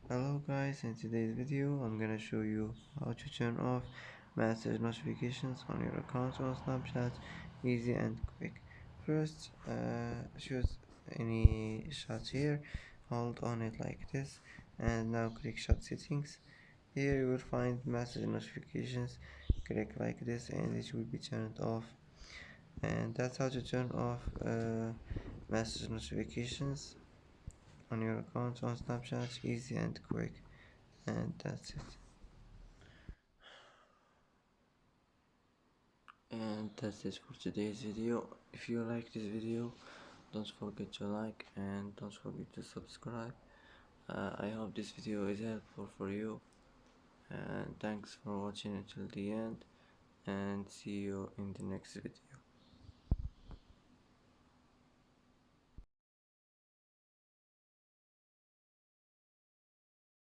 Hello guys, in today's video I'm gonna show you how to turn off message notifications on your account on Snapchat easy and quick. First choose any shot here, hold on it like this and now click shot settings. Here you will find message notifications, click like this and it will be turned off. And that's how to turn off message notifications on your account on Snapchat easy and quick. And that's it. And that's it for today's video. If you like this video, don't forget to like and don't forget to subscribe. I hope this video is helpful for you, and thanks for watching until the end, and see you in the next video.